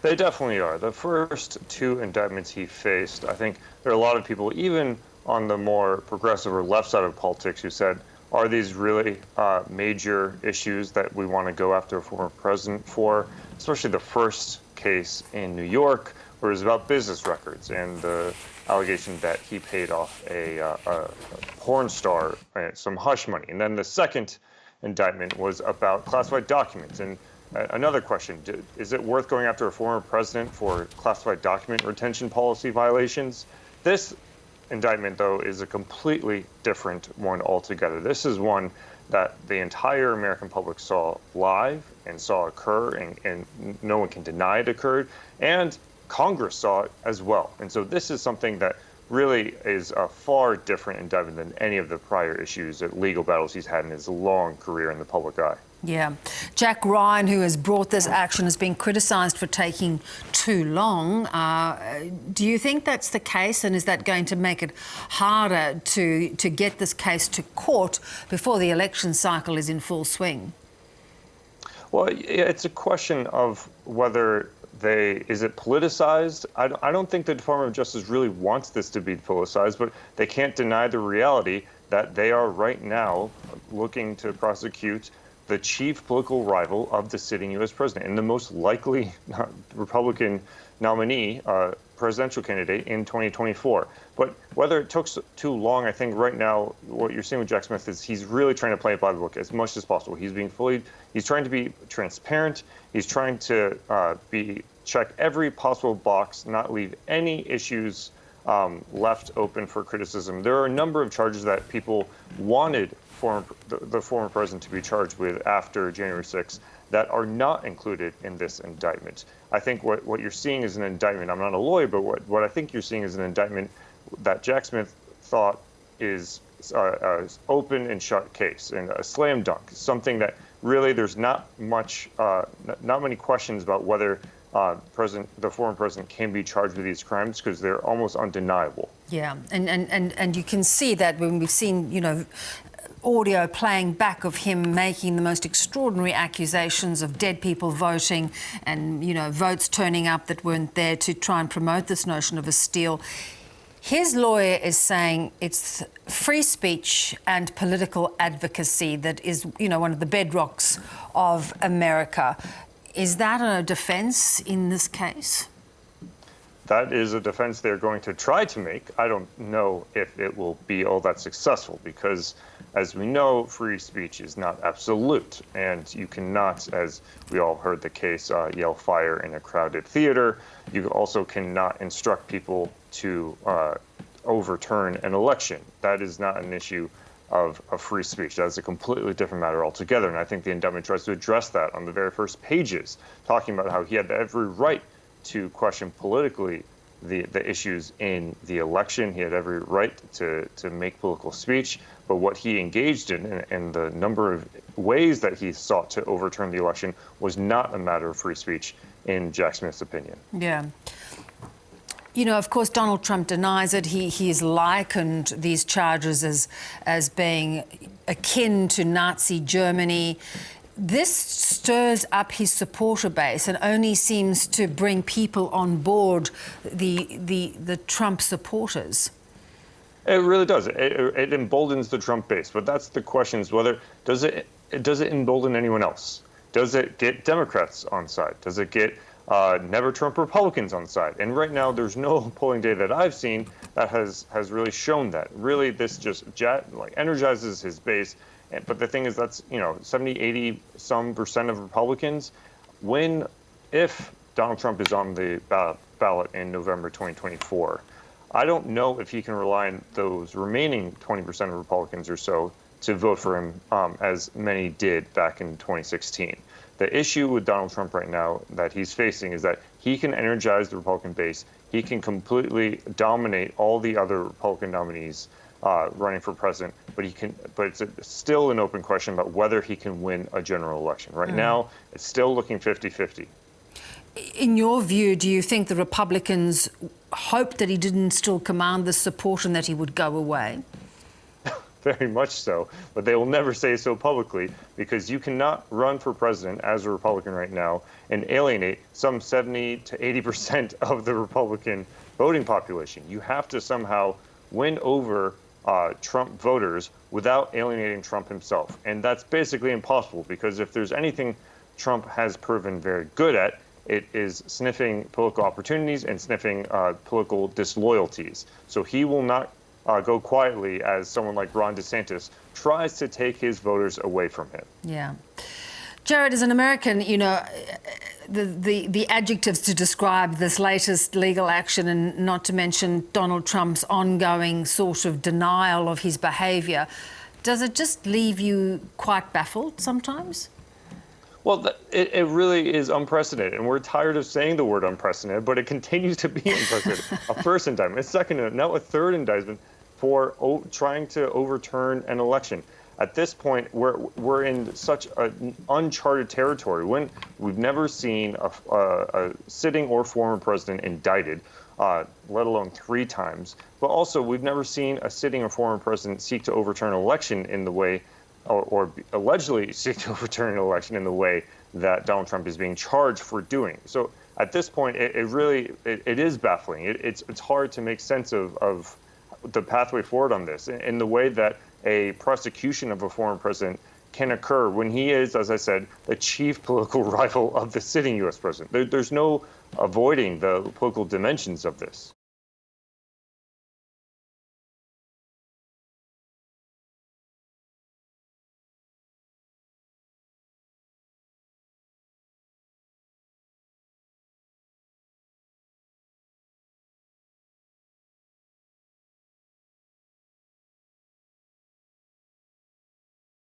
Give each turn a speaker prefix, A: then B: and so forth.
A: They definitely are. The first two indictments he faced, I think there are a lot of people, even on the more progressive or left side of politics, who said, are these really major issues that we want to go after a former president for? Especially the first case in New York, where it was about business records and the allegation that he paid off a porn star some hush money. And then the second indictment was about classified documents. And another question, is it worth going after a former president for classified document retention policy violations? This indictment, though, is a completely different one altogether. This is one that the entire American public saw live and saw occur, and no one can deny it occurred, and Congress saw it as well. And so this is something that really is a far different indictment than any of the prior issues, legal battles he's had in his long career in the public eye.
B: Yeah. Jack Ryan, who has brought this action, has been criticised for taking too long. Do you think that's the case, and is that going to make it harder to get this case to court before the election cycle is in full swing?
A: Well, it's a question of whether is it politicized? I don't think the Department of Justice really wants this to be politicized, but they can't deny the reality that they are right now looking to prosecute the chief political rival of the sitting U.S. president and the most likely Republican nominee, presidential candidate in 2024. But whether it took too long, I think right now what you're seeing with Jack Smith is he's really trying to play it by the book as much as possible. He's trying to be transparent. He's trying to check every possible box, not leave any issues left open for criticism. There are a number of charges that people wanted the former president to be charged with after January 6th that are not included in this indictment. I think what you're seeing is an indictment. I'm not a lawyer, but what I think you're seeing is an indictment that Jack Smith thought is an open and shut case and a slam dunk, something that really there's not many questions about whether the former president can be charged with these crimes because they're almost undeniable.
B: Yeah, and you can see that when we've seen, audio playing back of him making the most extraordinary accusations of dead people voting and, votes turning up that weren't there to try and promote this notion of a steal. His lawyer is saying it's free speech and political advocacy that is, one of the bedrocks of America. Is that a defence in this case?
A: That is a defense they're going to try to make. I don't know if it will be all that successful because, as we know, free speech is not absolute. And you cannot, as we all heard the case, yell fire in a crowded theater. You also cannot instruct people to overturn an election. That is not an issue of free speech. That's a completely different matter altogether. And I think the indictment tries to address that on the very first pages, talking about how he had every right to question politically the issues in the election. He had every right to make political speech, but what he engaged in and the number of ways that he sought to overturn the election was not a matter of free speech, in Jack Smith's opinion.
B: Yeah. Of course, Donald Trump denies it. He has likened these charges as being akin to Nazi Germany. This stirs up his supporter base and only seems to bring people on board the Trump supporters.
A: It really does. It emboldens the Trump base. But that's the question: is whether does it embolden anyone else? Does it get Democrats on side? Does it get never Trump Republicans on side? And right now, there's no polling data that I've seen that has really shown that. Really, this just energizes his base. But the thing is, that's 70, 80 some percent of Republicans if Donald Trump is on the ballot in November 2024. I don't know if he can rely on those remaining 20% of Republicans or so to vote for him, as many did back in 2016. The issue with Donald Trump right now that he's facing is that he can energize the Republican base. He can completely dominate all the other Republican nominees running for president, but it's still an open question about whether he can win a general election. Right now, it's still looking 50-50.
B: In your view, do you think the Republicans hoped that he didn't still command the support and that he would go away?
A: very much so, but they will never say so publicly, because you cannot run for president as a Republican right now and alienate some 70 to 80% of the Republican voting population. You have to somehow win over Trump voters without alienating Trump himself. And that's basically impossible, because if there's anything Trump has proven very good at, it is sniffing political opportunities and sniffing political disloyalties. So he will not go quietly as someone like Ron DeSantis tries to take his voters away from him.
B: Yeah. Jared, as an American, you know, the adjectives to describe this latest legal action, and not to mention Donald Trump's ongoing sort of denial of his behaviour, does it just leave you quite baffled sometimes?
A: Well, it really is unprecedented, and we're tired of saying the word unprecedented, but it continues to be unprecedented. A first indictment, a second, now a third indictment for trying to overturn an election. At this point, we're in such an uncharted territory when we've never seen a sitting or former president indicted, let alone 3 times. But also, we've never seen a sitting or former president seek to overturn an election in the way, or allegedly seek to overturn an election in the way that Donald Trump is being charged for doing. So at this point, it is baffling. It's hard to make sense of the pathway forward on this, in the way that a prosecution of a former president can occur when he is, as I said, the chief political rival of the sitting U.S. president. There's no avoiding the political dimensions of this.